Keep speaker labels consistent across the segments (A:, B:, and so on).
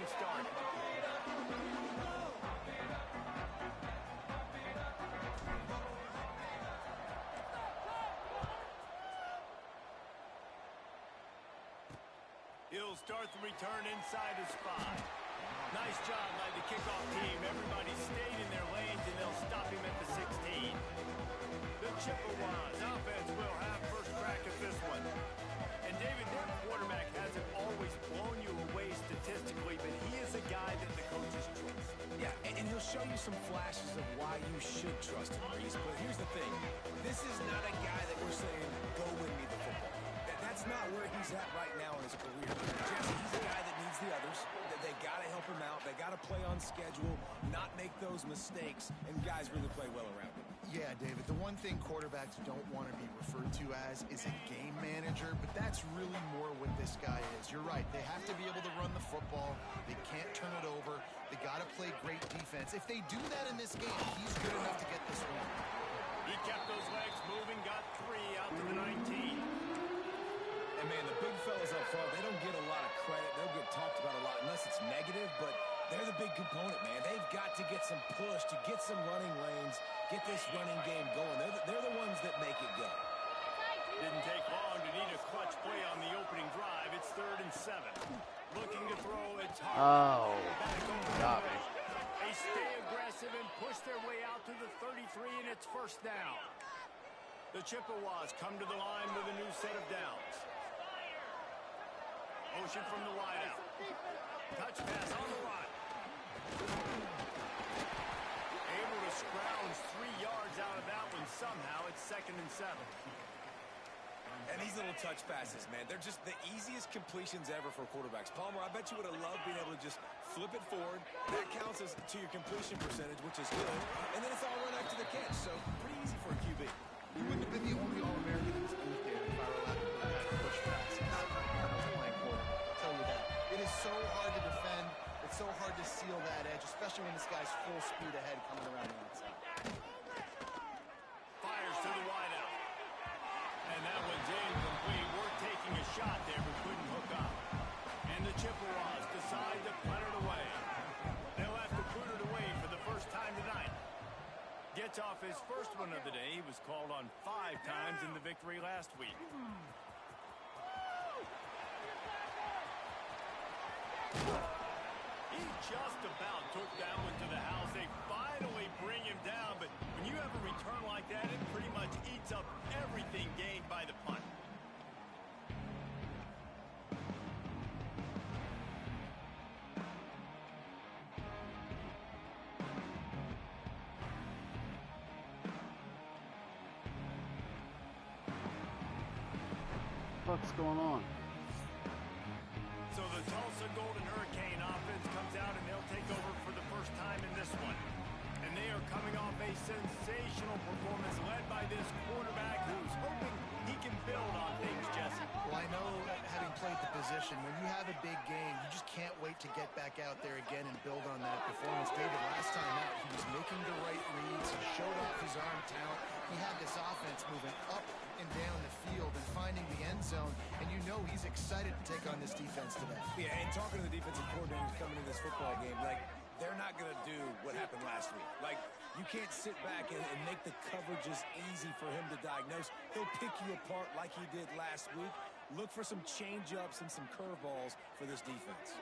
A: getting started. He'll start the return inside his 5. Nice job by the kickoff team. Everybody stayed in their lanes, and they'll stop him at the 16. The Chippewas offense will have first crack at this one. And David, their quarterback hasn't always blown you away statistically, but he is a guy that the coaches trust.
B: Yeah, and he'll show you some flashes of why you should trust him, Reese. But here's the thing. This is not a guy that we're saying, go win me the football. That's not where he's at right now in his career. Jesse, he's a guy that needs the others. They got to help him out. They got to play on schedule, not make those mistakes, and guys really play well around him.
C: Yeah, David, the one thing quarterbacks don't want to be referred to as is a game manager, but that's really more what this guy is. You're right. They have to be able to run the football. They can't turn it over. They got to play great defense. If they do that in this game, he's good enough to get this win.
A: He kept those legs moving, got 3 out to the 19.
B: And, man, the big fellas up front, they don't get a lot of credit. They'll get talked about a lot unless it's negative, but they're the big component, man. They've got to get some push, to get some running lanes, get this running game going. They're the ones that make it go.
A: Didn't take long to need a clutch play on the opening drive. It's 3rd and 7. Looking to throw, it's hard.
D: Oh, got me.
A: They stay aggressive and push their way out to the 33, and it's first down. The Chippewas come to the line with a new set of downs. Motion from the wideout. Touch pass on the run. Able to scrounge 3 yards out of that one somehow. It's 2nd and 7.
B: And these little touch passes, man, they're just the easiest completions ever for quarterbacks. Palmer, I bet you would have loved being able to just flip it forward. That counts as to your completion percentage, which is good. And then it's all run out to the catch, so pretty easy for a QB.
C: He wouldn't have been the only All-American in this booth, David, if I were allowed to do that push pass. I'll tell you that. It is so hard to defend. It's so hard to seal that edge, especially when this guy's full speed ahead coming around the outside.
A: Fires to the wideout. And that one's incomplete. We're taking a shot there, but couldn't hook up. And the Chippewas decide to punt it away. They'll have to put it away for the first time tonight. Gets off his first one of the day. He was called on 5 times in the victory last week. He just about took that one to the house. They finally bring him down, but when you have a return like that, it pretty much eats up everything gained by the punt.
D: What's going on?
A: So the Tulsa Golden Hurricane offense comes out, and they'll take over for the first time in this one. And they are coming off a sensational performance led by this quarterback who's hoping he can build on things, Jesse.
C: Well, I know, having played the position, when you have a big game, you just can't wait to get back out there again and build on that performance. David, last time out, he was making the right reads. He showed off his arm talent. He had this offense moving up and down the field and finding the end zone, and you know he's excited to take on this defense today.
B: Yeah, and talking to the defensive coordinators coming in this football game, like, they're not going to do what happened last week. Like, you can't sit back and make the coverages easy for him to diagnose. He'll pick you apart like he did last week. Look for some change-ups and some curveballs for this defense.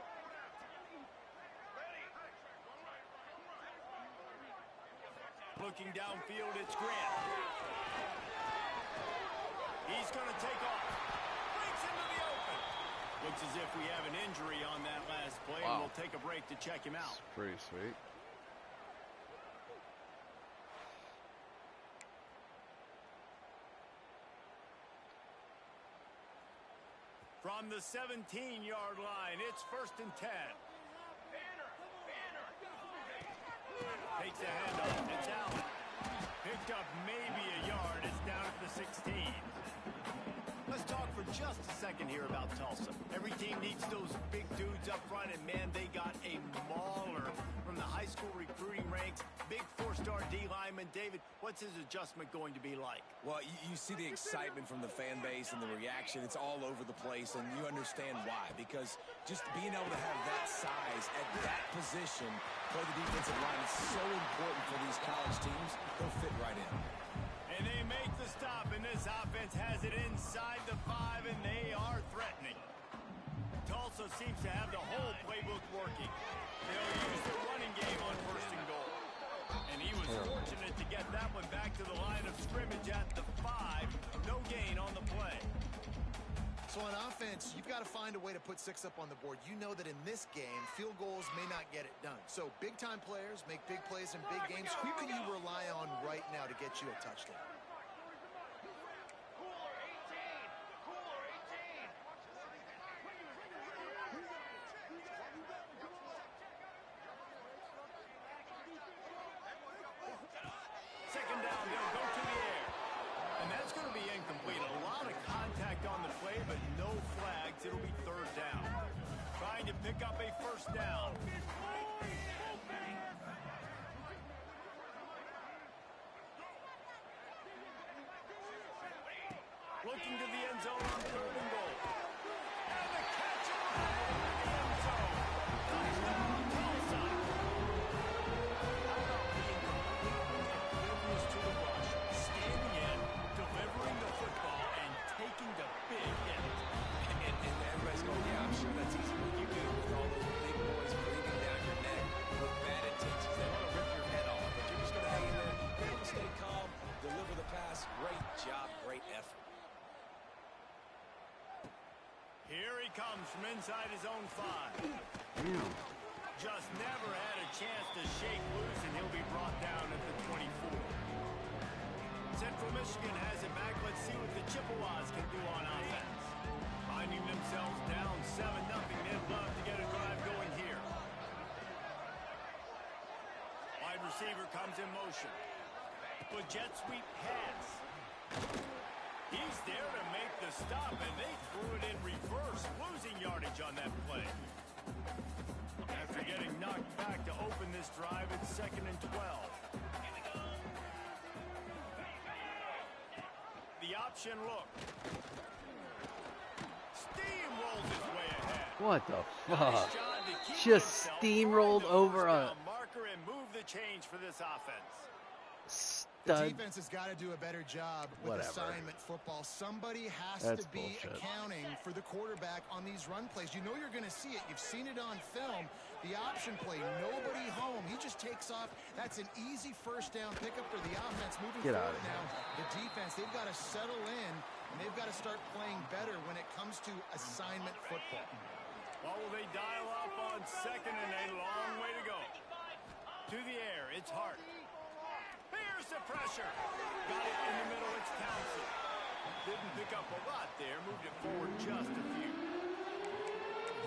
A: Looking downfield, it's Grant. He's going to take off. Breaks into the open. Looks as if we have an injury on that last play.
D: Wow.
A: And we'll take a break to check him out.
D: It's pretty sweet.
A: From the 17-yard line, it's 1st and 10. Takes a handoff. It's out. Picked up maybe a yard. It's down at the 16. Let's talk for just a second here about Tulsa. Every team needs those big dudes up front, and man, they got a mauler from the high school recruiting ranks. Big four-star D lineman, David, what's his adjustment going to be like?
B: Well, you see the excitement from the fan base and the reaction. It's all over the place, and you understand why. Because just being able to have that size at that position, play the defensive line, is so important for these college teams. They'll fit right in.
A: And they make the stop, and this offense has it inside the 5, and they are threatening. Tulsa seems to have the whole playbook working. They'll use the running game on 1st and goal. And he was fortunate to get that one back to the line of scrimmage at the 5. No gain on the play.
C: So on offense, you've got to find a way to put 6 up on the board. You know that in this game, field goals may not get it done. So big-time players make big plays in big games. Who can you rely on right now to get you a touchdown?
A: Second down, they'll go to the air. And that's going to be incomplete. A lot of contact on the play, but no flags. It'll be 3rd down. Trying to pick up a 1st down. Looking to the end zone on 3rd and goal. And the catch arrived in the end zone. Touchdown, Tlsa. How about being completely oblivious to the rush, standing in, delivering the football, and taking the big hit?
B: And everybody's going, yeah, I'm sure that's easy what you do with all those big boys breathing down your neck with bad intentions. They want to rip your head off, but you're just going to hang in there, be able to stay calm, deliver the pass. Great job, great effort.
A: Here he comes from inside his own 5.
D: Damn.
A: Just never had a chance to shake loose, and he'll be brought down at the 24. Central Michigan has it back. Let's see what the Chippewas can do on offense. Finding themselves down 7-0. They'd love to get a drive going here. Wide receiver comes in motion. With jet sweep pass. He's there to make the stop, and they threw it in reverse, losing yardage on that play. After getting knocked back to open this drive, it's 2nd and 12. The option look. Steamrolls his way ahead.
D: What the
A: Nice
D: fuck?
A: job to keep
D: Just
A: himself
D: steamrolled
A: on the
D: over
A: first
D: a
A: down marker and move the change for this offense.
C: The
D: stud.
C: defense has got to do a better job with
D: Whatever.
C: assignment football. Somebody has
D: That's
C: to be
D: bullshit.
C: accounting for the quarterback on these run plays. You know you're going to see it. You've seen it on film. The option play, nobody home. He just takes off. That's an easy 1st down pickup for the offense. Moving
D: Get
C: forward
D: out of
C: now, the defense, they've got to settle in, and they've got to start playing better when it comes to assignment football.
A: What will they dial up on 2nd and a long way to go? To the air, it's Hart. Here's the pressure. Got it in the middle, it's Tlsa. Didn't pick up a lot there, moved it forward just a few.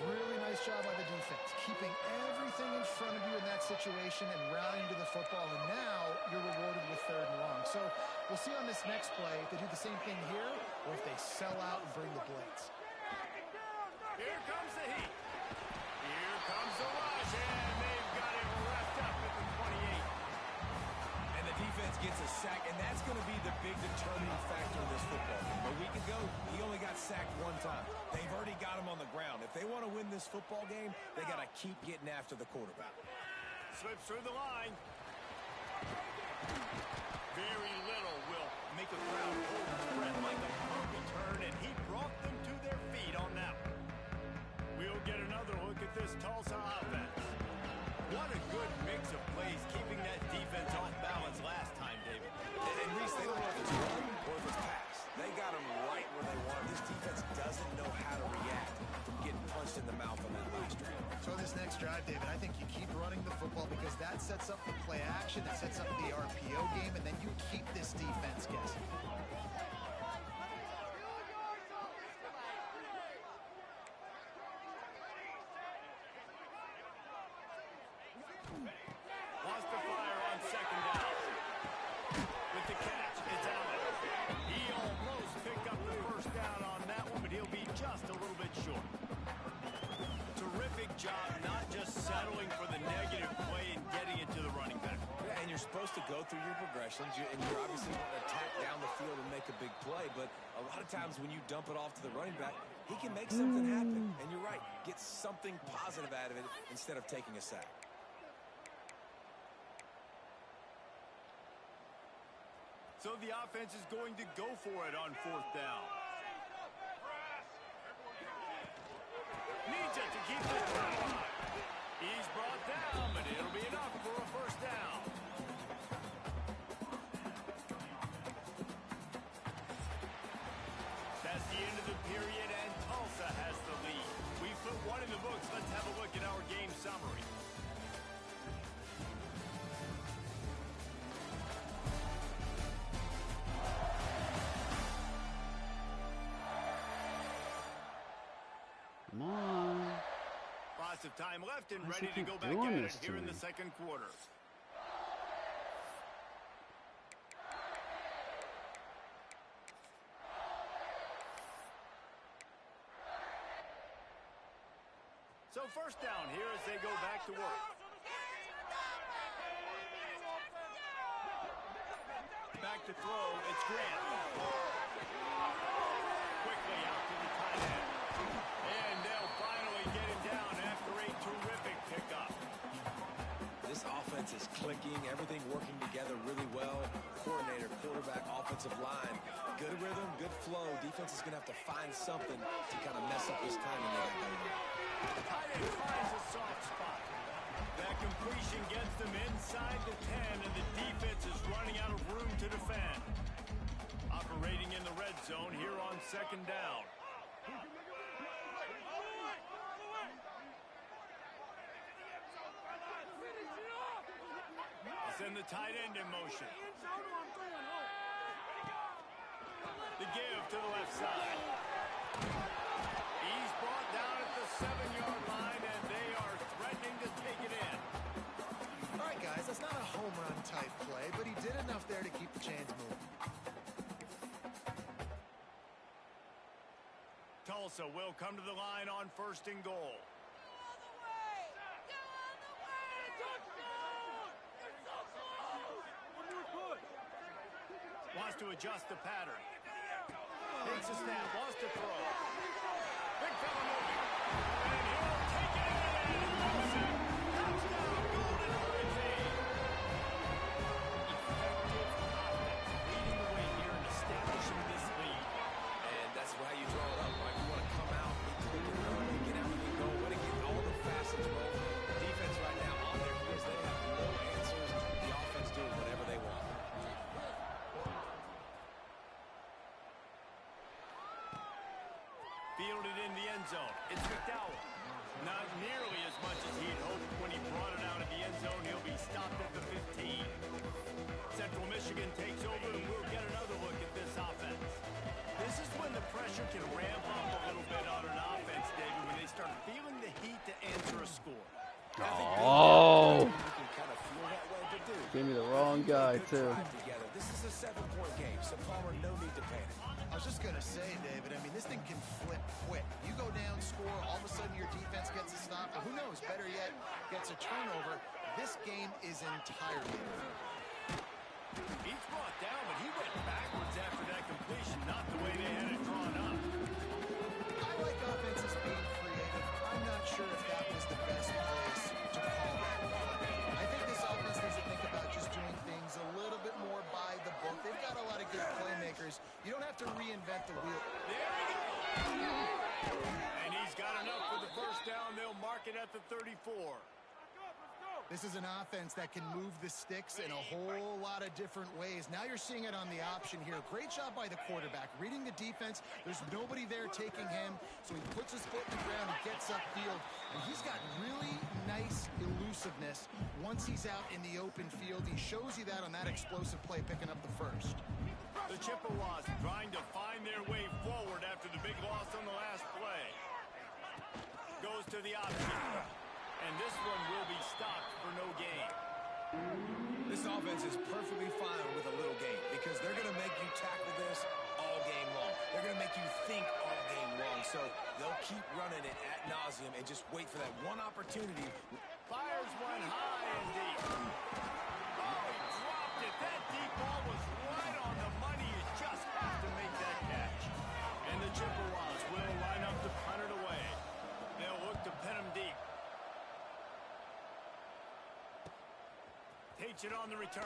C: Really nice job by the defense, keeping everything in front of you in that situation and rallying to the football. And now you're rewarded with 3rd and long. So we'll see on this next play if they do the same thing here or if they sell out and bring the blitz.
A: Here comes the heat. Here comes the rush, and they've got it wrapped up at the 28.
B: And the defense gets a sack, and that's going to be the big determining factor in this football game. A week ago, he only got sacked 1 time. They've already got him on the ground. If they want to win this football game, they got to keep getting after the quarterback.
A: Slips through the line. Very little will make a crowd hold its breath like a punt return, and he brought them to their feet on that one. We'll get another look at this Tulsa offense. What a good mix of plays, keeping that defense off balance last time, David.
B: And Reese, they don't know if it's run or if it's pass. They got him right where they want him. This defense doesn't know how to react from getting punched in the mouth on that last drive.
C: So this next drive, David, I think you keep running the football because that sets up the play action, it sets up the RPO game, and then you keep this defense guessing.
A: Wants to fire on 2nd down. With the catch, it's Allen. He almost picked up the 1st down on that one, but he'll be just a little bit short. Terrific job not just settling for the negative play and getting it to the running back.
B: Yeah, and you're go through your progressions, and you're obviously going to attack down the field and make a big play, but a lot of times when you dump it off to the running back, he can make something happen. And you're right, get something positive out of it instead of taking a sack.
A: So the offense is going to go for it on 4th down. Needs it to keep the drive alive. He's brought down, but it'll be enough for a 1st down. That's the end of the period, and Tulsa has the lead. We've put one in the books. Let's have a look at our game summary.
D: Come on.
A: Lots of time left and
D: Why does
A: ready
D: he
A: to go
D: keep
A: back
D: doing
A: at
D: this
A: it
D: to
A: here in
D: me?
A: the 2nd quarter. So 1st down here as they go back to work. Back to throw, it's Grant. Quickly out to the tight end. And they'll finally get it down after a terrific pickup.
B: This offense is clicking, everything working together really well. Coordinator, quarterback, offensive line. Good rhythm, good flow. Defense is going to have to find something to kind of mess up this timing they got going on.
A: The tight end finds a soft spot. That completion gets them inside the 10, and the defense is running out of room to defend. Operating in the red zone here on 2nd down. Send the tight end in motion. The give to the left side. He's brought down at the 7-yard line, and they are threatening to take it in.
C: All right, guys, that's not a home run type play, but he did enough there to keep the chains moving.
A: Tulsa will come to the line on 1st and goal. Wants to adjust the pattern. Takes a snap, wants to throw. Big fella moving. And he'll take it in and throws it. Touchdown, Golden Hurricane. Effective offense leading the way here and establishing this lead.
B: And that's how you draw it up, right? You want to come out, be quick and run, and get out and go. Want to get all the facets rolling. The defense right now on their heels, they have no answers. The offense doing whatever they want.
A: Fielded in the end zone. It's McDowell. Not nearly as much as he'd hoped when he brought it out of the end zone. He'll be stopped at the 15. Central Michigan takes over, and we'll get another look at this offense. This is when the pressure can ramp up a little bit on an offense, David, when they start feeling the heat to answer a score.
D: Oh.
B: You can kind of feel that way, but dude,
D: Gave me the wrong guy,
B: good
D: too.
B: drive together. This is a 7-point game, so Palmer, no need to panic.
C: I was just going to say, David, I mean, this thing can flip quick. You go down, score, all of a sudden your defense gets a stop, or who knows, better yet, gets a turnover. This game is entirely different.
A: He's brought down, but he went backwards after that completion, not the way they had it drawn up.
C: I like offenses being creative. I'm not sure if that was the best place to call that play. I think this offense needs to think about just doing things a little bit more by the book. They've got a lot of good playmakers. You don't have to reinvent the wheel.
A: There he goes. And he's got enough for the 1st down. They'll mark it at the 34.
C: This is an offense that can move the sticks in a whole lot of different ways. Now you're seeing it on the option here. Great job by the quarterback. Reading the defense, there's nobody there taking him, so he puts his foot in the ground, he gets upfield, and he's got really nice elusiveness once he's out in the open field. He shows you that on that explosive play, picking up the 1st.
A: The Chippewas trying to find their way forward after the big loss on the last play. Goes to the option. And this one will be stopped for no gain.
B: This offense is perfectly fine with a little game because they're going to make you tackle this all game long. They're going to make you think all game long. So they'll keep running it ad nauseum and just wait for that one opportunity.
A: Fires one high and deep. Oh, he dropped it deep ball was right on the money. You just have to make that catch. And the Chippewas will line up to punt it away. They'll look to pin him deep. Takes it on the return.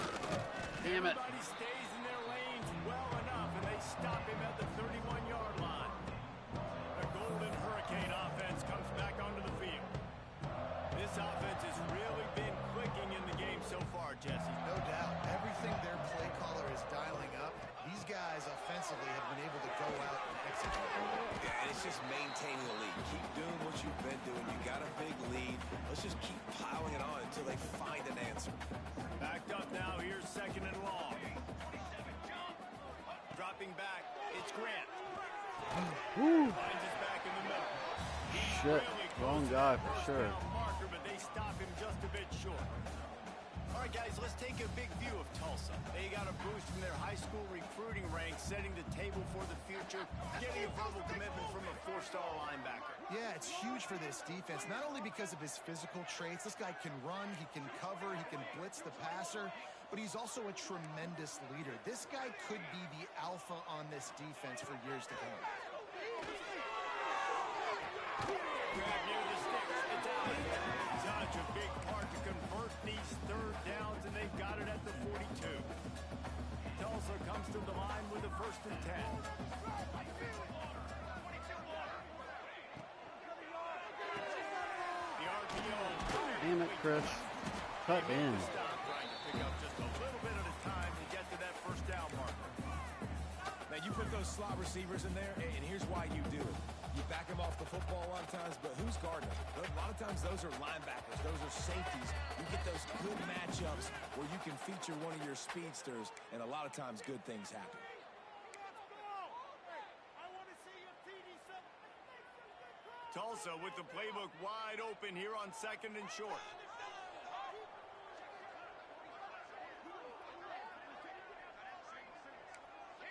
D: Damn it.
A: Everybody stays in their lanes well enough, and they stop him at the 31-yard line. The Golden Hurricane offense comes back onto the field. This offense has really been clicking in the game so far, Jesse.
C: No doubt. Everything their play caller is dialing up, these guys offensively have been able to go out and execute.
B: Yeah, and it's just maintaining the lead. Keep doing what you've been doing. You got a big lead. Let's just keep piling it on until they find an answer.
A: Backed up now. Here's second and long. Dropping back. It's Grant.
D: Woo.
A: Finds his back in the middle.
D: Shit. Wrong guy for sure.
A: Marker, but they stop him just a bit short. All right, guys, let's take a big view of Tulsa. They got a boost from their high school recruiting ranks, setting the table for the future, getting a verbal commitment from a four-star linebacker.
C: Yeah, it's huge for this defense, not only because of his physical traits. This guy can run, he can cover, he can blitz the passer, but he's also a tremendous leader. This guy could be the alpha on this defense for years to come.
A: Grab near the sticks. It's out. Such a big part to convert these third downs, and they've got it at the 42. Tulsa comes to the line with a 1st and 10. The RPO.
D: Damn it, Chris. Cut in.
A: Stop trying to pick up just a little bit at a time to get to that 1st down marker.
B: Now, you put those slot receivers in there, and here's why you do it. You back them off the football a lot of times, but who's guarding them? A lot of times those are linebackers. Those are safeties. You get those good matchups where you can feature one of your speedsters, and a lot of times good things happen.
A: Tulsa with the playbook wide open here on 2nd and short.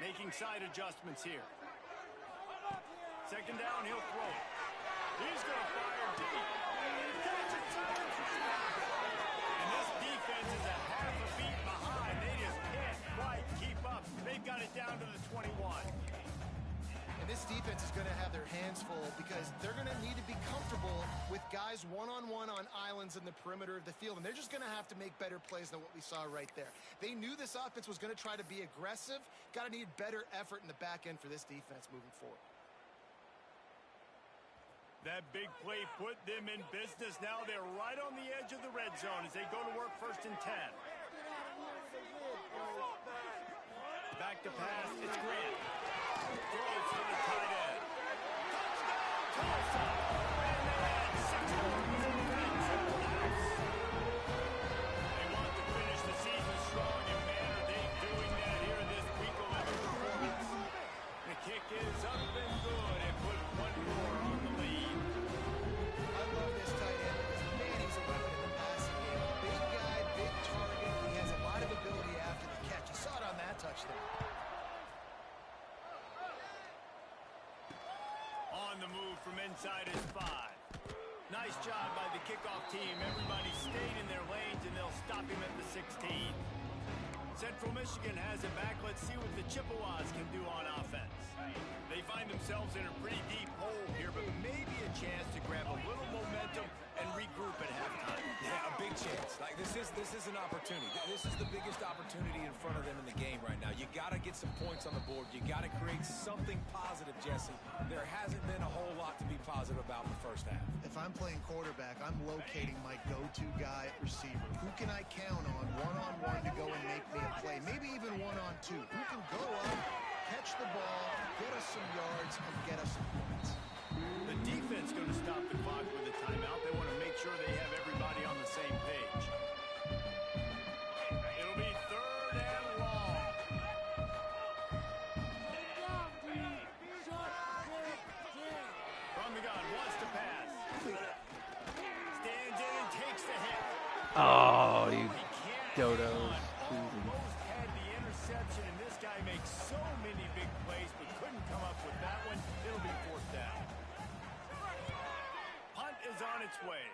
A: Making side adjustments here. 2nd down, he'll throw it. He's going to fire deep. And this defense is a half a beat behind. They just can't quite keep up. They've got it down to the 21.
C: And this defense is going to have their hands full because they're going to need to be comfortable with guys one-on-one on islands in the perimeter of the field. And they're just going to have to make better plays than what we saw right there. They knew this offense was going to try to be aggressive. Got to need better effort in the back end for this defense moving forward.
A: That big play put them in business. Now they're right on the edge of the red zone as they go to work 1st and 10. Back to pass. It's Grant. Throws to the tight end. Touchdown, Tulsa! And they add 6 points in the red zone. They want to finish the season strong, and man, are they doing that here in this week 11 performance. The kick is up and good and put one more on the lead.
C: I love this tight end because, man, he's a weapon in the passing game. Big guy, big target. He has a lot of ability after the catch. You saw it on that touchdown.
A: On the move from inside his 5. Nice job by the kickoff team. Everybody stayed in their lanes, and they'll stop him at the 16. Central Michigan has it back. Let's see what the Chippewas can do on offense. They find themselves in a pretty deep hole here, but maybe a chance to grab a little momentum and regroup at halftime.
B: Yeah, a big chance. Like this is an opportunity. This is the biggest opportunity in front of them in the game right now. You got to get some points on the board. You got to create something positive, Jesse. There hasn't been a whole lot to be positive about in the first half.
C: If I'm playing quarterback, I'm locating my go-to guy at receiver. Who can I count on one-on-one to go and make me a play? Maybe even one-on-two. Who can go up, catch the ball, get us some yards, and get us some points?
A: The defense going to stop the clock with a timeout. They want to make sure they have everybody on the same page. It'll be 3rd and long. From the gun, wants to pass. Stands in and takes the hit.
D: Oh, you
A: He can't
D: dodos.
A: hang on. Almost had the interception, and this guy makes so many big plays, but couldn't come up with that one. It'll be 4th down. Punt is on its way.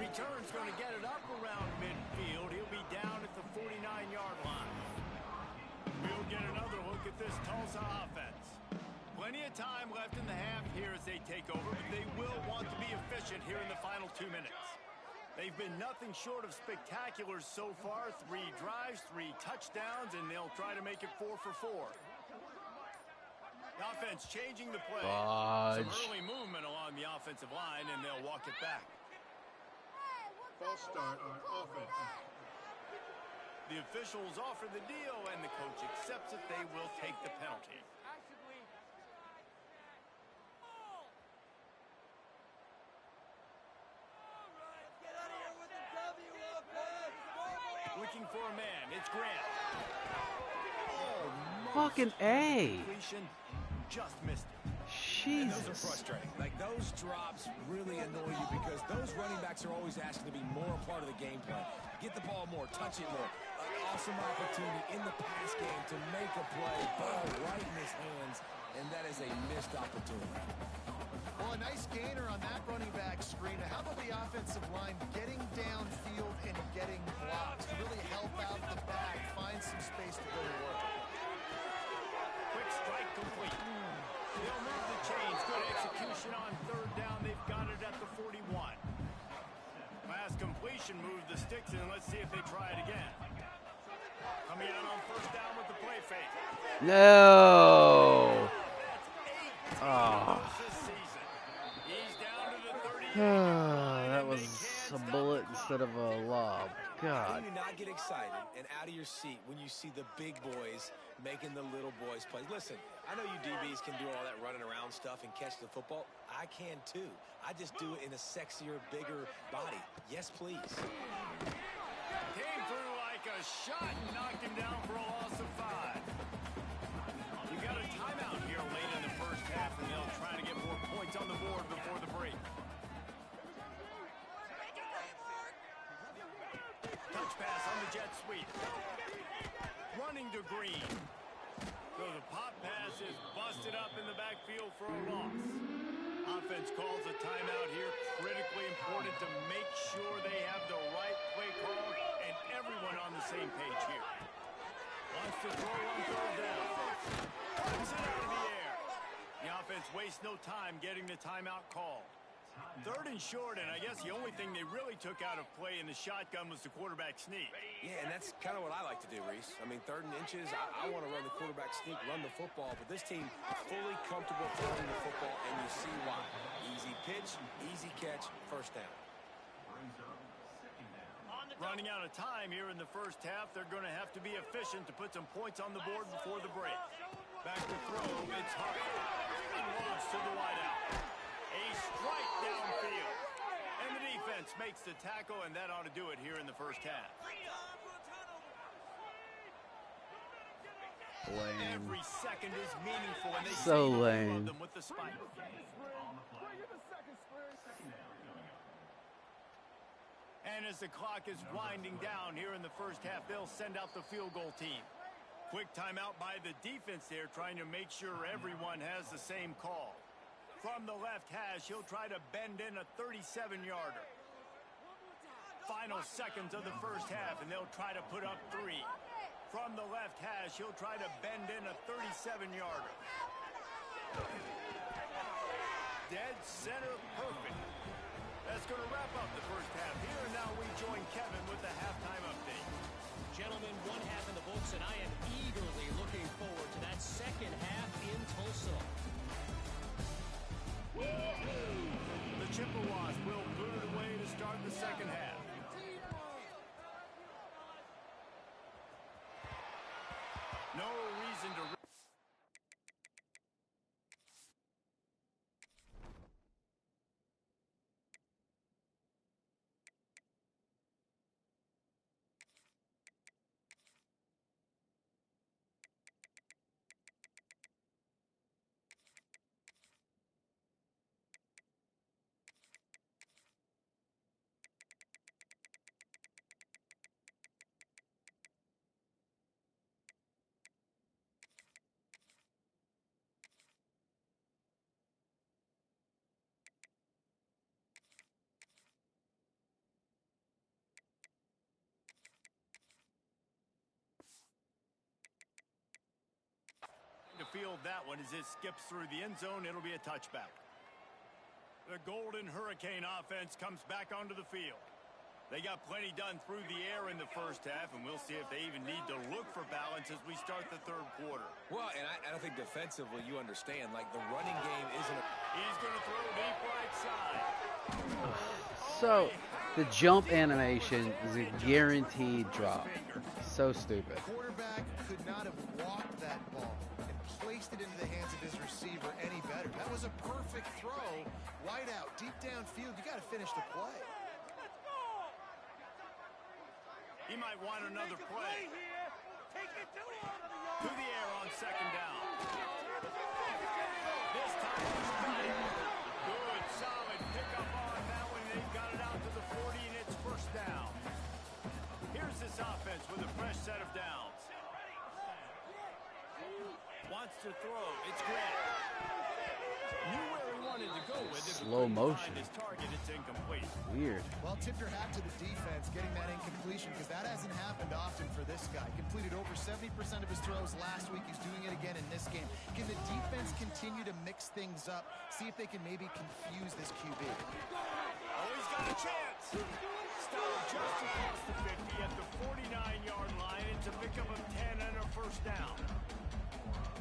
A: Return's going to get it up around midfield. He'll be down at the 49-yard line. We'll get another look at this Tulsa offense. Plenty of time left in the half here as they take over, but they will want to be efficient here in the final 2 minutes. They've been nothing short of spectacular so far. 3 drives, 3 touchdowns, and they'll try to make it 4 for 4. The offense changing the play. Some early movement along the offensive line, and they'll walk it back.
E: False start on offense.
A: The officials offer the deal, and the coach accepts it. They will take the penalty. Looking for a man. It's Grant.
D: Fucking A.
A: Just missed it.
B: And those are
D: Jesus.
B: frustrating. Like, those drops really annoy you because those running backs are always asking to be more a part of the game plan. Get the ball more, touch it more. An awesome opportunity in the pass game to make a play, ball right in his hands, and that is a missed opportunity.
C: Well, a nice gainer on that running back screen. How about the offensive line getting downfield and getting blocks to really help out the back, find some space to go to work?
A: Quick strike complete. They'll move the chains. Good execution on 3rd down. They've got it at the 41. Pass completion moved the sticks in. Let's see if they try it again. Coming out on 1st down with the play fake.
D: No.
A: That's 8
D: Ah.
A: this season. He's down to the 38.
D: That was a bullet instead of a lob.
B: How
D: God.
B: do you not get excited and out of your seat when you see the big boys making the little boys play? Listen, I know you DBs can do all that running around stuff and catch the football. I can too. I just do it in a sexier, bigger body. Yes, please.
A: Came through like a shot and knocked him down for a loss of 5. We got a timeout here late in the first half, and they'll try to get more points on the board before the break. Touch pass on the jet sweep. Running to Green. So the pop pass is busted up in the backfield for a loss. Offense calls a timeout here. Critically important to make sure they have the right play call and everyone on the same page here. Wants to throw on 3rd down. Puts it out of the air. The offense wastes no time getting the timeout call. 3rd and short, and I guess the only thing they really took out of play in the shotgun was the quarterback sneak.
B: Yeah, and that's kind of what I like to do, Reese. I mean, 3rd and inches, I want to run the quarterback sneak, run the football, but this team fully comfortable throwing the football, and you see why. Easy pitch, easy catch, 1st down.
A: Running out of time here in the first half, they're going to have to be efficient to put some points on the board before the break. Back to throw, it's Hart. And lost to the wideout. A strike downfield. And the defense makes the tackle, and that ought to do it here in the first half.
D: Lame.
A: Every second is meaningful, and they
D: So
A: save all
D: lame.
A: of them with the spike. And as the clock is winding down here in the first half, they'll send out the field goal team. Quick timeout by the defense there, trying to make sure everyone has the same call. From the left hash, he'll try to bend in a 37-yarder. Final seconds of the first half, and they'll try to put up 3. From the left hash, he'll try to bend in a 37-yarder. Dead center perfect. That's going to wrap up the first half here, and now we join Kevin with the halftime update.
F: Gentlemen, 1 half in the books, and I am eagerly looking forward to that second half in Tulsa.
A: The Chippewas will boot it away to start the second half. No reason to... field that one as it skips through the end zone. It'll be a touchback. The Golden Hurricane offense comes back onto the field. They got plenty done through the air in the first half, and we'll see if they even need to look for balance as we start the third quarter.
B: Well, and I think defensively, you understand, like the running game isn't a...
A: He's going to throw deep right side.
D: So, the jump animation is a guaranteed drop. So stupid.
C: The quarterback could not have walked that ball and placed it into the hands of his receiver any better. That was a perfect throw. Wide out, deep downfield. You got to finish the play.
A: He might want another play. To the air on second down. This time he's got it. Good, solid pickup on that one. They've got it out to the 40, and it's first down. Here's this offense with a fresh set of downs. Wants to throw. It's Grant. Knew where he wanted to go with it.
D: Slow motion.
A: His target, it's incomplete.
D: Weird.
C: Well, tip your hat to the defense getting that incompletion because that hasn't happened often for this guy. Completed over 70% of his throws last week. He's doing it again in this game. Can the defense continue to mix things up? See if they can maybe confuse this QB.
A: Oh, he's got a chance. Stopped just across the 50 at the 49-yard line. It's a pickup of 10 and a first down.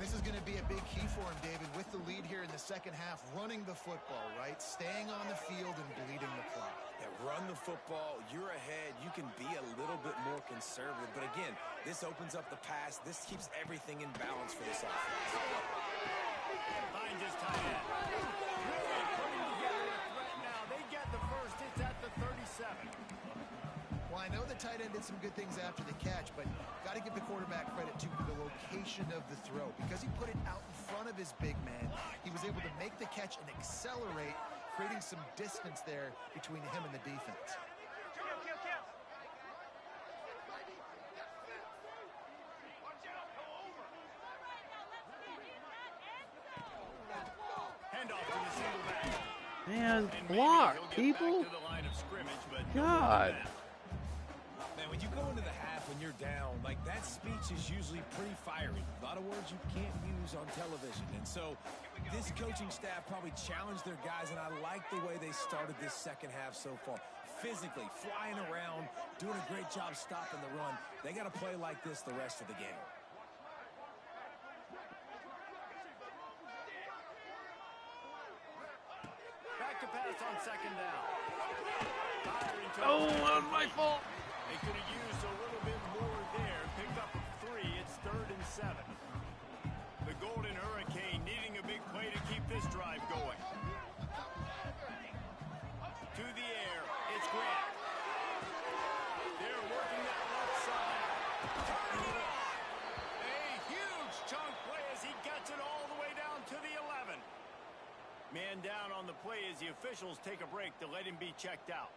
C: This is going to be a big key for him, David, with the lead here in the second half, running the football, right? Staying on the field and bleeding the clock.
B: Yeah, run the football. You're ahead. You can be a little bit more conservative. But again, this opens up the pass. This keeps everything in balance for this offense.
A: Finds his tight end. Really putting together a threat now. They get the first. It's at the 37.
C: Well, I know the tight end did some good things after the catch, but got to give the quarterback credit to the location of the throw. Because he put it out in front of his big man, he was able to make the catch and accelerate, creating some distance there between him and the defense.
A: Handoff to the single back.
D: Man, block, people. God.
B: Man, when you go into the half when you're down, like that speech is usually pretty fiery. A lot of words you can't use on television. And so this coaching staff probably challenged their guys, and I like the way they started this second half so far. Physically, flying around, doing a great job stopping the run. They got to play like this the rest of the game.
A: Back to pass on second down.
D: Oh, that was my fault.
A: They could have used a little bit more there. Pick up 3. It's 3rd and 7. The Golden Hurricane needing a big play to keep this drive going. To the air. It's Grant. They're working that left side. Turning it off. A huge chunk play as he gets it all the way down to the 11. Man down on the play as the officials take a break to let him be checked out.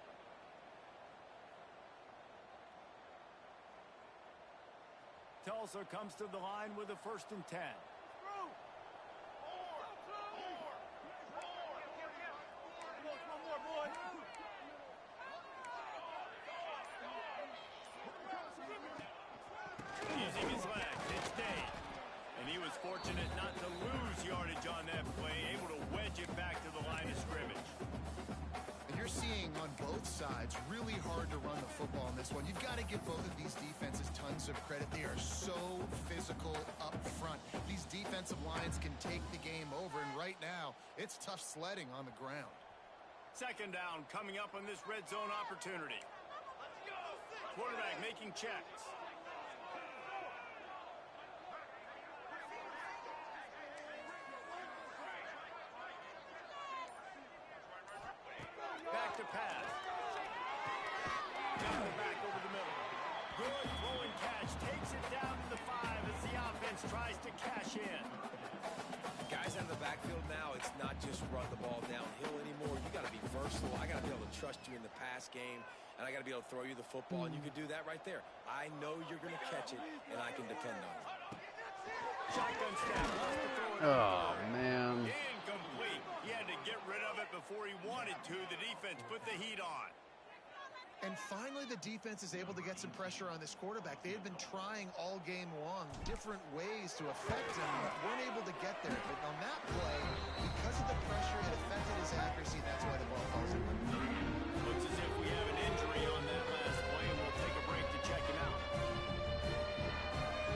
A: Tlsa comes to the line with a 1st and 10. Using his legs, it's Dave. And he was fortunate not to lose yardage on that play, able to wedge it back to the line of scrimmage.
C: And you're seeing on both sides really hard to run the football in this one. You've got to give both of these defenses tons of credit. They are so physical up front. These defensive lines can take the game over, and right now, it's tough sledding on the ground.
A: Second down coming up on this red zone opportunity. Quarterback making checks. Back to pass. Got it back over the middle. Good throwing catch. Takes it down to the 5 as the offense tries to cash in.
B: Guys out of the backfield now, it's not just run the ball downhill anymore. You got to be versatile. I got to be able to trust you in the pass game, and I got to be able to throw you the football, and you can do that right there. I know you're going to catch it, and I can depend on it.
A: Shotgun snap. Lost the throw.
D: Oh, man.
A: Incomplete. He had to get rid of it before he wanted to. The defense put the heat on.
C: And finally, the defense is able to get some pressure on this quarterback. They had been trying all game long different ways to affect him, weren't able to get there. But on that play, because of the pressure, it affected his accuracy. That's why the ball falls in.
A: Looks as if we have an injury on that last play, and we'll take a break to check him out.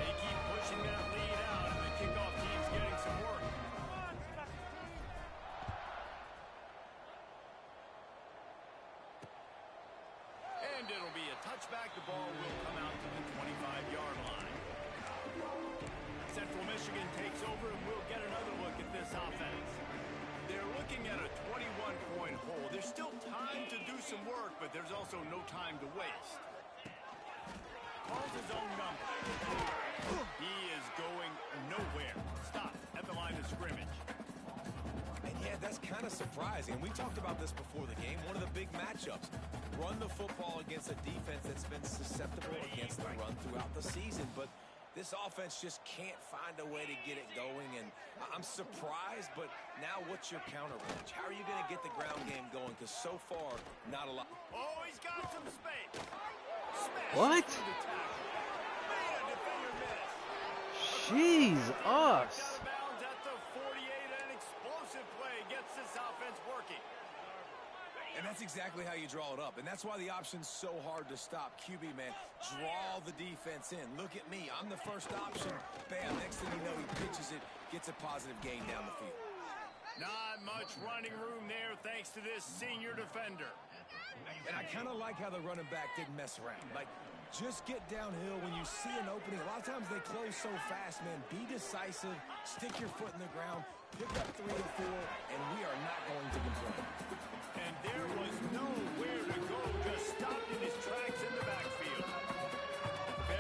A: They keep pushing that lead out, and the kickoff team's getting some work. And it'll be a touchback. The ball will come out to the 25-yard line. Central Michigan takes over, and we'll get another look at this offense. They're looking at a 21-point hole. There's still time to do some work, but there's also no time to waste. Calls his own number. He is going nowhere. Stop at the line of scrimmage.
B: And yeah, that's kind of surprising. We talked about this before the game. One of the big matchups. Run the football against a defense that's been susceptible against the run throughout the season. But this offense just can't find a way to get it going. And I'm surprised, but now what's your counterpunch? How are you going to get the ground game going? Because so far, not a lot.
A: Oh, he's got some space. Smash
D: What?
A: through the tackle. Man, defender missed.
D: Jeez, us.
A: Out of bounds at the 48. An explosive play gets this offense working.
B: And that's exactly how you draw it up. And that's why the option's so hard to stop. QB, man, draw the defense in. Look at me. I'm the first option. Bam, next thing you know, he pitches it, gets a positive gain down the field.
A: Not much running room there thanks to this senior defender.
B: And I kind of like how the running back didn't mess around. Like, just get downhill when you see an opening. A lot of times they close so fast, man. Be decisive. Stick your foot in the ground. Pick up 3 or 4, and we are not going to complain.
A: And there was nowhere to go, just stopped in his tracks in the backfield.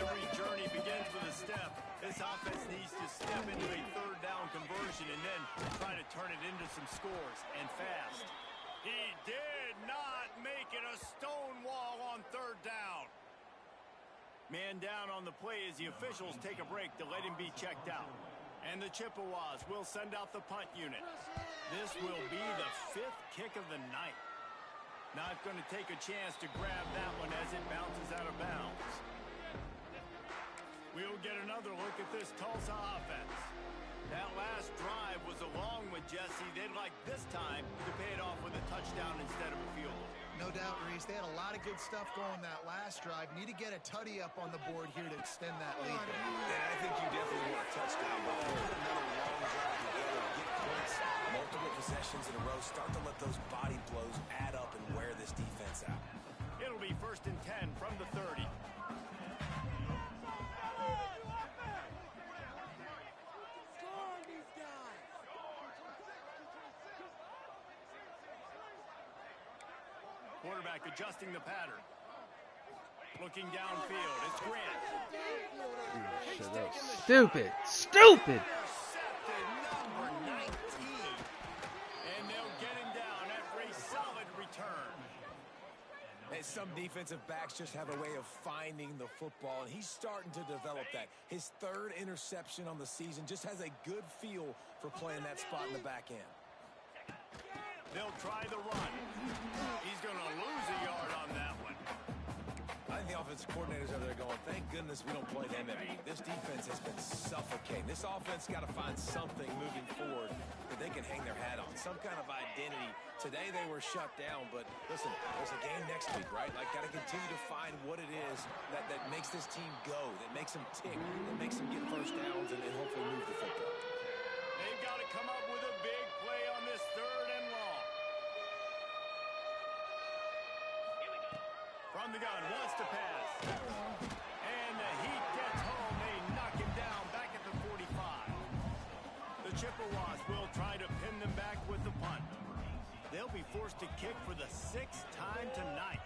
A: Every journey begins with a step. This offense needs to step into a third down conversion and then try to turn it into some scores, and fast. He did not make it a stone wall on third down. Man down on the play as the officials take a break to let him be checked out. And the Chippewas will send out the punt unit. This will be the 5th kick of the night. Not going to take a chance to grab that one as it bounces out of bounds. We'll get another look at this Tulsa offense. That last drive was a long one, Jesse. They'd like this time to pay it off with a touchdown instead of a field goal.
C: No doubt, Reese. They had a lot of good stuff going that last drive. Need to get a tutty up on the board here to extend that lead.
B: And I think you definitely want a touchdown, but put another long drive together, get points, multiple possessions in a row, start to let those body blows add up and wear this defense out.
A: It'll be 1st and 10 from the 30. Quarterback adjusting the pattern. Looking downfield, it's Grant.
D: Shut up. Stupid. Stupid.
A: Intercepted, number 19. And they'll get him down after a solid return.
B: Hey, some defensive backs just have a way of finding the football, and he's starting to develop that. His 3rd interception on the season, just has a good feel for playing that spot in the back end.
A: They'll try the run. He's going to lose a yard on that one.
B: I think the offensive coordinators over there going, thank goodness we don't play them every week. This defense has been suffocating. This offense got to find something moving forward that they can hang their hat on, some kind of identity. Today they were shut down, but listen, there's a game next week, right? Like, got to continue to find what it is that makes this team go, that makes them tick, that makes them get first downs and hopefully move the football.
A: They've got to come up with a big play on this 3rd and long. From the gun, wants to pass. And the Heat gets home. They knock him down back at the 45. The Chippewas will try to pin them back with the punt. They'll be forced to kick for the 6th time tonight.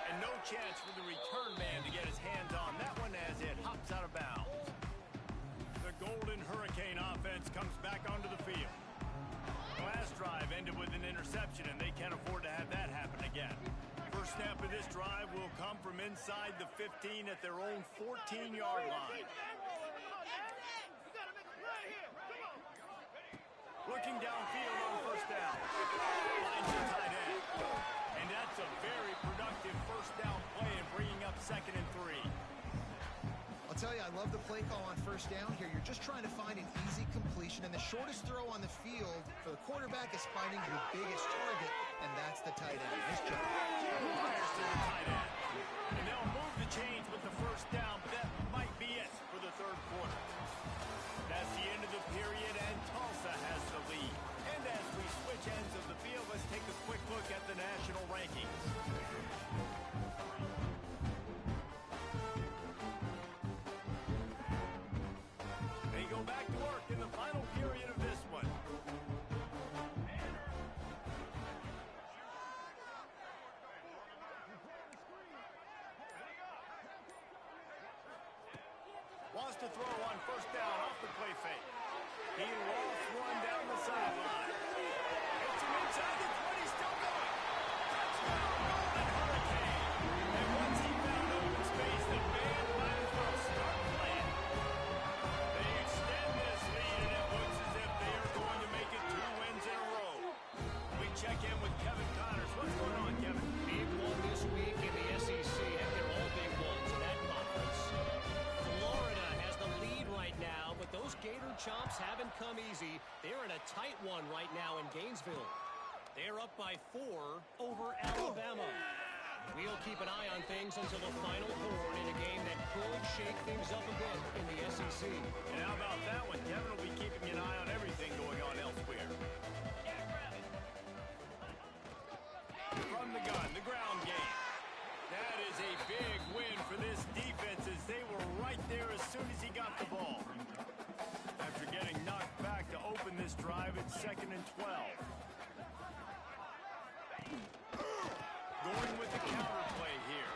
A: And no chance for the return man to get his hands on that one as it hops out of bounds. The Golden Hurricane offense comes back onto the field. The last drive ended with an interception, and they can't afford to have that happen again. First snap of this drive will come from inside the 15 at their own 14-yard line. Looking downfield on 1st down. Finds the tight end. And that's a very productive first down play and bringing up 2nd and 3.
C: I'll tell you, I love the play call on first down here. You're just trying to find an easy completion, and the shortest throw on the field for the quarterback is finding your biggest target, and that's the tight end. Nice job.
A: Fires to the tight end. And they'll move the chains with the first down, but that might be it for the 3rd quarter. That's the end of the period, and Tulsa has the lead. And as we switch ends of the field, let's take a quick look at the national rankings. They go back to work in the final period of this one. Wants to throw on first down off the play fake. He lofts one down the sideline. Hits him inside the 20, still going. Touchdown, Golden Hurricane. And once he found open space, the band might as well start playing. They extend this lead, and it looks as if they are going to make it 2 wins in a row. We check in with Kevin Connors. What's going on, Kevin?
F: Big one this week in the SEC. Heck, they're all big ones in that conference. Florida has the lead right now, but those Gator Chomps haven't come easy. They're in a tight one right now in Gainesville. They're up by 4 over Alabama. We'll keep an eye on things until the final horn in a game that could shake things up a bit in the SEC.
A: And how about that one? Kevin will be keeping an eye on everything going on elsewhere. From the gun, the ground game. That is a big win for this defense as they were right there as soon as he got the ball. After getting knocked back to open this drive, it's 2nd and 12. Going with the counter play here.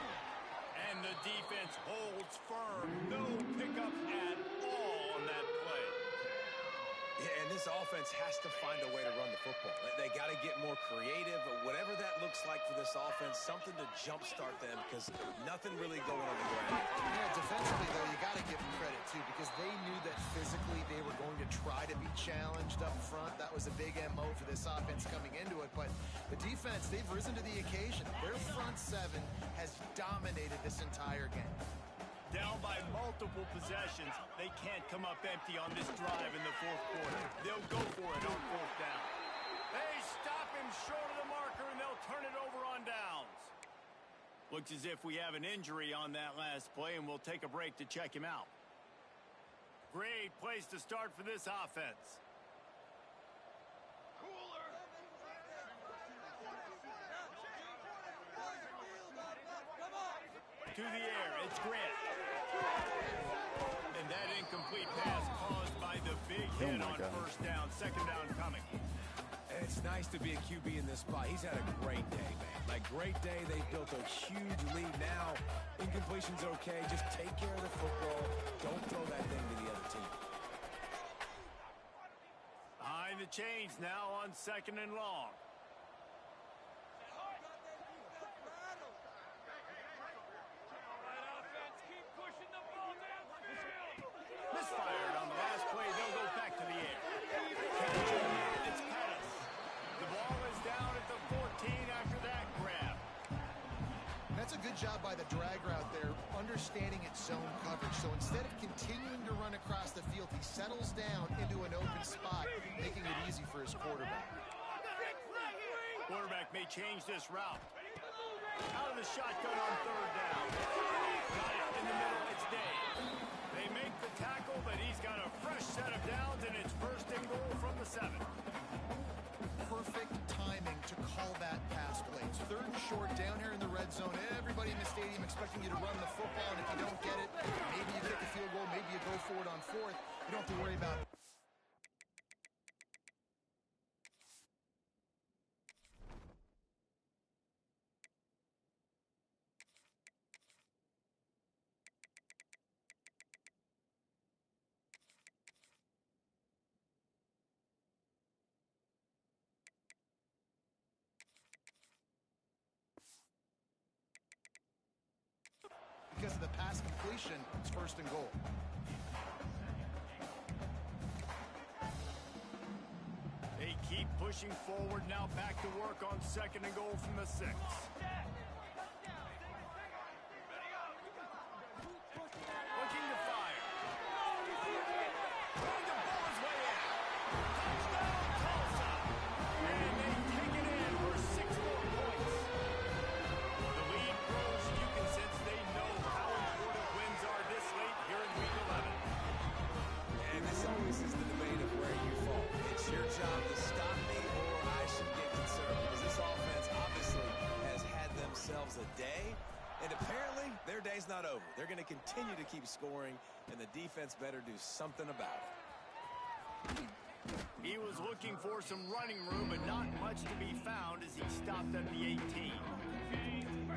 A: And the defense holds firm. No pickup at all on that play.
B: Yeah, and this offense has to find a way to run the football. They got to get more creative, whatever that looks like for this offense, something to jumpstart them because nothing really going on the ground.
C: Yeah, defensively, though, you got to give them credit, too, because they knew that physically they were going to try to be challenged up front. That was a big MO for this offense coming into it. But the defense, they've risen to the occasion. Their front 7 has dominated this entire game.
A: Down by multiple possessions, they can't come up empty on this drive in the 4th quarter. They'll go for it on 4th down. They stop him short of the marker, and they'll turn it over on downs. Looks as if we have an injury on that last play, and we'll take a break to check him out. Great place to start for this offense. To the air, it's Grant. And that incomplete pass caused by the big hit on first down. 2nd down coming.
B: And it's nice to be a QB in this spot. He's had a great day, man. Like, great day. They've built a huge lead now. Incompletion's okay. Just take care of the football. Don't throw that thing to the other team.
A: Behind the chains now on 2nd and long. Misfired on the last play. They'll go back to the air. It's Pettis. The ball is down at the 14 after that grab.
C: That's a good job by the drag route there, understanding its zone coverage. So instead of continuing to run across the field, he settles down into an open spot, making it easy for his quarterback.
A: Quarterback may change this route. Out of the shotgun on 3rd down. Got it in the middle. It's Dave. They make the tackle, but he's got a fresh set of downs, and it's 1st and goal from the 7.
C: Perfect timing to call that pass play. It's 3rd and short down here in the red zone. Everybody in the stadium expecting you to run the football, and if you don't get it, maybe you kick a field goal, maybe you go for it on 4th. You don't have to worry about it. Because of the pass completion, it's 1st and goal.
A: They keep Pushing forward now, back to work on 2nd and goal from the 6. Looking to fire. Trying to pull his way in. Touchdown, Tlsa. And they take it in for 6 more points. The lead grows, and you can sense they know how important wins are this late here in Week 11.
B: And this always is the debate of where you fall. It's your job to stop me or I should get concerned, because this offense obviously has had themselves a day, and apparently their day's not over. They're going to continue to keep scoring, and the defense better do something about it.
A: He was looking for some running room, but not much to be found as he stopped at the 18.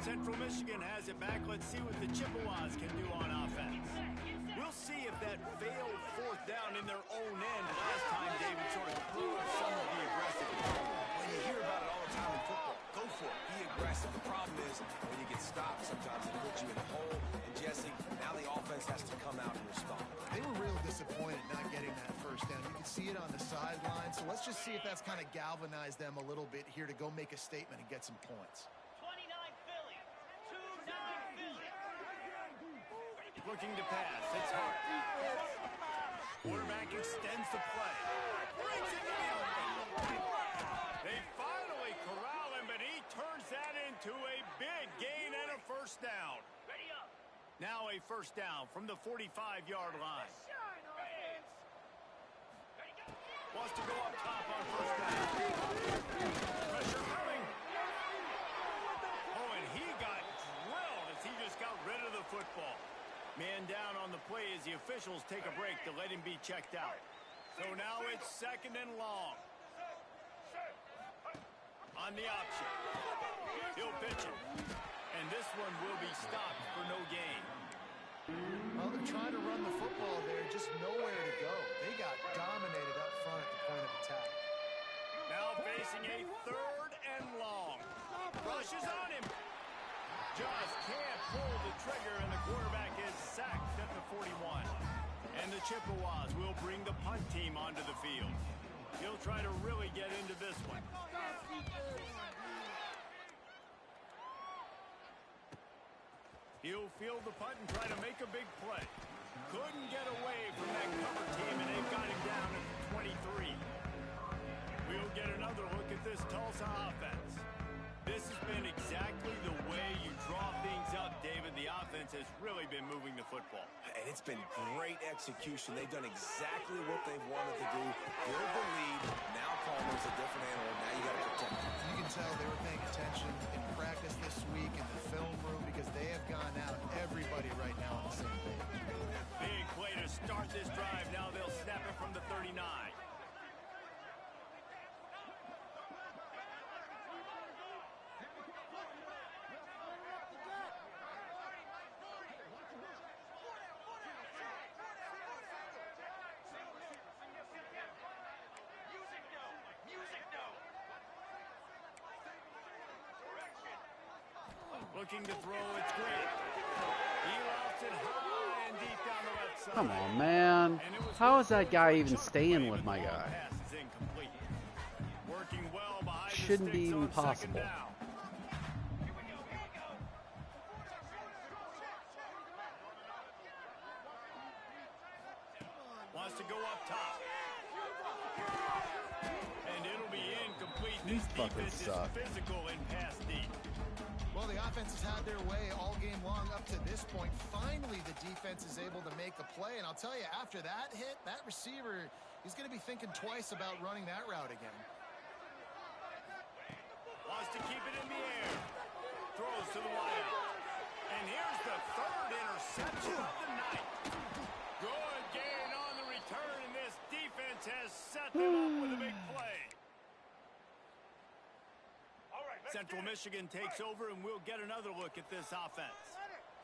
A: Central Michigan has it back. Let's see what the Chippewas can do on offense. We'll see if that failed 4th down in their own end last time, David, sort of proved some of the aggressiveness.
B: When you hear about it all the time in football, go for it. Be aggressive. The problem is when you get stopped, sometimes it puts you in a hole. And Jesse, now the offense has to come out and respond.
C: They were real disappointed not getting that 1st down. You can see it on the sideline. So let's just see if that's kind of galvanized them a little bit here to go make a statement and get some points.
F: 29 Philly. 2-9 Philly.
A: Looking to pass. It's Hart. Quarterback extends the play. Breaks into the open. They finally corral him, but he turns that into a big gain and a 1st down. Now a 1st down from the 45-yard line. Wants to go up top on 1st down. Pressure coming. Oh, and he got drilled as he just got rid of the football. Man down on the play as the officials take a break to let him be checked out. So now it's 2nd and long. On the option. He'll pitch it. And this one will be stopped for no gain.
C: Well, they're trying to run the football there, just nowhere to go. They got dominated up front at the point of attack.
A: Now facing a 3rd and long. Rushes on him. Just can't pull the trigger, and the quarterback is sacked at the 41. And the Chippewas will bring the punt team onto the field. He'll try to really get into this one. He'll field the punt and try to make a big play. Couldn't get away from that cover team, and they've got him down at the 23. We'll get another look at this Tulsa offense. This has been exactly the way you draw things up, David. The offense has really been moving the football.
B: And it's been great execution. They've done exactly what they've wanted to do. Build the lead. Now Palmer's a different animal. Now you got to protect him.
C: You can tell they were paying attention in practice this week in the film room because they have gone out, everybody right now on the same page.
A: Big play to start this drive. Now they'll snap it from the 39. Looking to throw, it's great. He lofts it high and deep down the left side.
D: Come on, man. How is that guy even staying with my guy?
A: Pass is incomplete. Working well behind
D: Shouldn't
A: the
D: be
A: sticks
D: even
A: on 2nd
D: possible.
A: down. Wants to go up top. And it'll be incomplete. This
D: fucking
A: defense
D: suck.
A: is physical and pass deep.
C: Well, the offense has had their way all game long up to this point. Finally, the defense is able to make a play. And I'll tell you, after that hit, that receiver, he's going to be thinking twice about running that route again.
A: Wants to keep it in the air. Throws to the wideout. And here's the 3rd interception of the night. Good gain on the return, and this defense has set them up with a big play. Central Michigan takes over, and we'll get another look at this offense.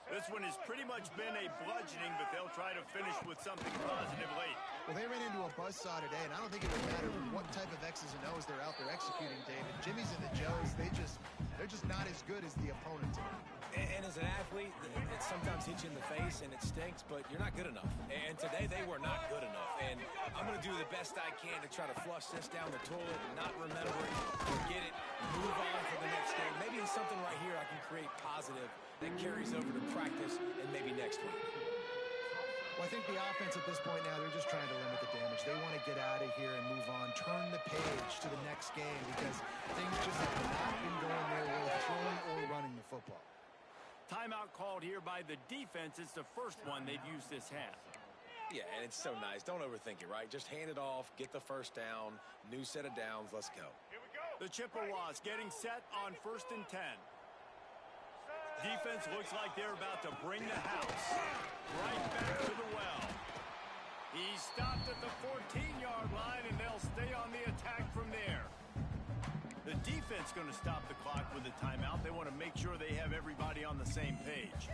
A: This one has pretty much been a bludgeoning, but they'll try to finish with something positive late.
C: Well, they ran into a buzzsaw today, and I don't think it would matter what type of X's and O's they're out there executing, David. Jimmy's and the Joes, they're just not as good as the opponent today.
B: And as an athlete, it sometimes hits you in the face and it stinks, but you're not good enough. And today they were not good enough. And I'm going to do the best I can to try to flush this down the toilet and not remember it, forget it, move on for the next game. Maybe it's something right here I can create positive that carries over to practice and maybe next week.
C: Well, I think the offense at this point now, they're just trying to limit the damage. They want to get out of here and move on, turn the page to the next game because things just have not been going their way, throwing or running the football.
A: Timeout called here by the defense. It's the first one they've used this half.
B: Yeah, and it's so nice. Don't overthink it, right? Just hand it off, get the first down, new set of downs, let's go.
A: Here we go. The Chippewas getting set on 1st and 10. Defense looks like they're about to bring the house right back to the well. He stopped at the 14-yard line, and they'll stay on the attack from there. The defense going to stop the clock with a timeout. They want to make sure they have everybody on the same page.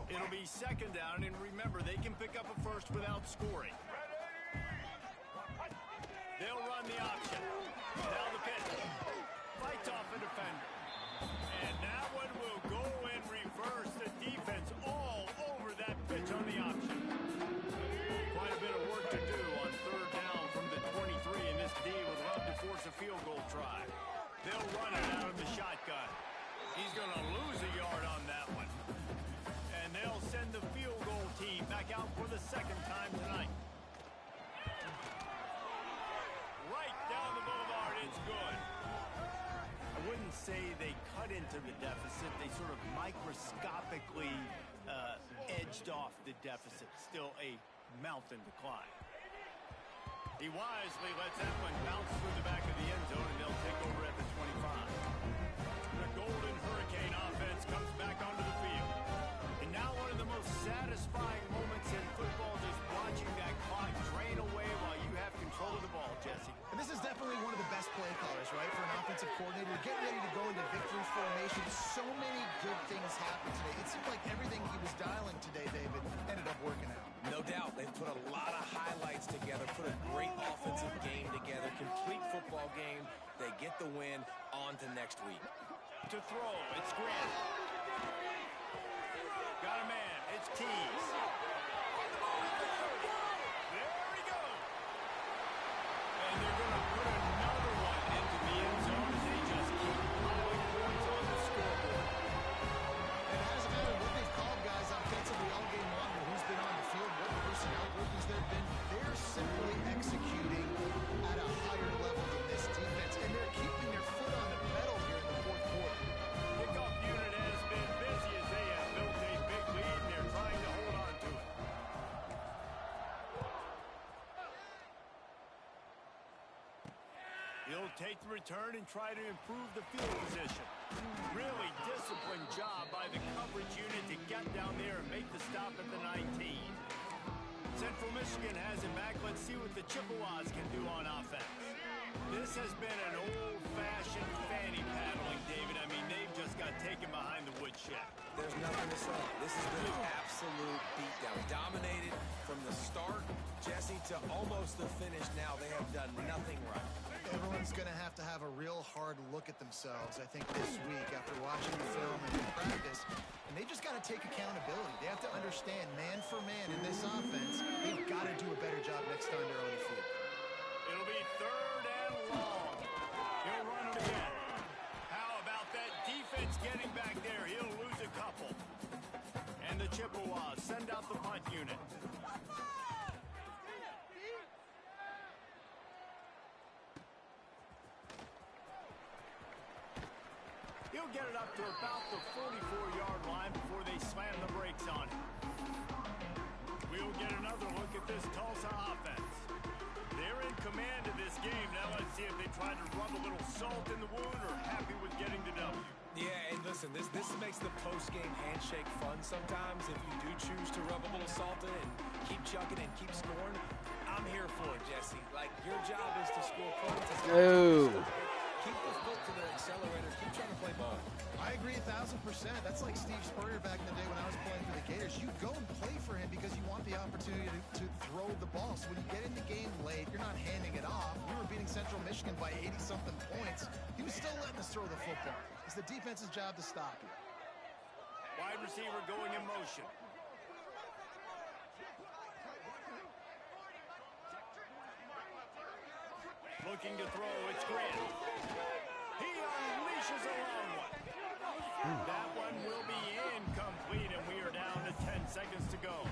A: It'll be 2nd down, and remember, they can pick up a first without scoring. They'll run the option. Now the pitch. Fights off a defender. And that one will go in reverse. The defense all over that pitch on the option. Quite a bit of work to do on 3rd down from the 23, and this D would love to force a field goal try. They'll run it out of the shotgun. He's going to lose a yard on that one. And they'll send the field goal team back out for the 2nd time tonight. Right down the boulevard, it's good. I wouldn't say they cut into the deficit. They sort of microscopically edged off the deficit. Still a mountain to climb. He wisely lets that one bounce through the back of the end zone, and they'll take over at the 25. The Golden Hurricane offense comes back onto the field. And now one of the most satisfying moments in football, just watching that clock drain away while you have control of the ball, Jesse.
C: And this is definitely one of the best play callers, right, for an offensive coordinator. Get ready to go into victory formation. So many good things happened today. It seemed like everything he was dialing today, David, ended up working out.
B: No doubt. They've put a lot of highlights together, put a great offensive game together, complete football game. They get the win. On to next week.
A: To throw, it's Grant. Got a man, it's Tees. There we go. And they're going to put another one into the end zone as they just keep piling points on the scoreboard.
C: And it doesn't matter what they've called guys offensively all game long, or who's been on the field, what personnel groupings there have been. They're simply executing at a higher level than this defense, and they're keeping their foot on the pedal here in the 4th quarter.
A: Kickoff unit has been busy as they have built a big lead, and they're trying to hold on to it. He'll take the return and try to improve the field position. Really disciplined job by the coverage unit to get down there and make the stop at the 19. Central Michigan has him back. Let's see what the Chippewas can do on offense. This has been an old-fashioned fanny paddling, David. I mean, they've just got taken behind the woodshed.
B: There's nothing to say. This has been an absolute beatdown. Dominated from the start, Jesse, to almost the finish now. They have done nothing right.
C: Everyone's going to have a real hard look at themselves, I think, this week after watching the film and the practice. And they just got to take accountability. They have to understand, man for man in this offense, they've got to do a better job next time they're on the field.
A: It'll be 3rd and long. He'll run it again. How about that defense getting back there? He'll lose a couple. And the Chippewas send out the punt unit. He'll get it up to about the 44-yard line before they slam the brakes on him. We'll get another look at this Tulsa offense. They're in command of this game. Now let's see if they try to rub a little salt in the wound or happy with getting the W.
B: Yeah, and listen, this makes the post-game handshake fun sometimes. If you do choose to rub a little salt in and keep chucking and keep scoring, I'm here for it, Jesse. Like, your job is to score points.
D: Oh.
B: Keep the foot to the accelerator.
C: like Steve Spurrier back in the day when I was playing for the Gators. You go and play for him because you want the opportunity to throw the ball. So when you get in the game late, you're not handing it off. We were beating Central Michigan by 80-something points. He was still letting us throw the football. It's the defense's job to stop you.
A: Wide receiver going in motion. Looking to throw, it's Grant. He unleashes a long one. That one will be incomplete, and we are down to 10 seconds to go.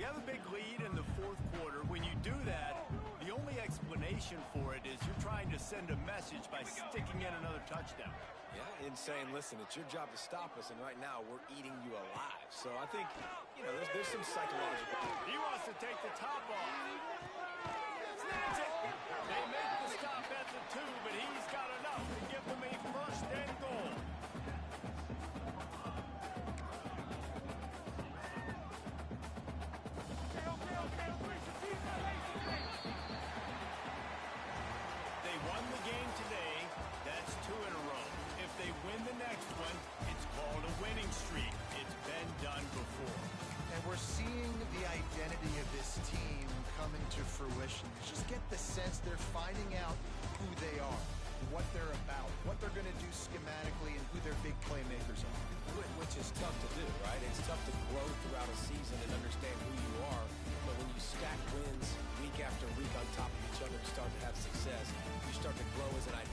A: You have a big lead in the fourth quarter. When you do that, the only explanation for it is you're trying to send a message by sticking in another touchdown.
B: Yeah, and saying, listen, it's your job to stop us, and right now we're eating you alive. So I think, you know, there's some psychological.
A: He wants to take the top off. Snaps it. They make the stop at the 2, but he's got enough to give them a first and goal. They won the game today. That's 2 in a row. If they win the next one, it's called a winning streak. It's been done before.
C: And we're seeing the identity of this team coming to fruition. You just get the sense they're finding out who they are, what they're about, what they're going to do schematically, and who their big playmakers are.
B: Which is tough to do, right? It's tough to grow throughout a season and understand who you are. But when you stack wins week after week on top of each other and start to have success, you start to grow as an identity.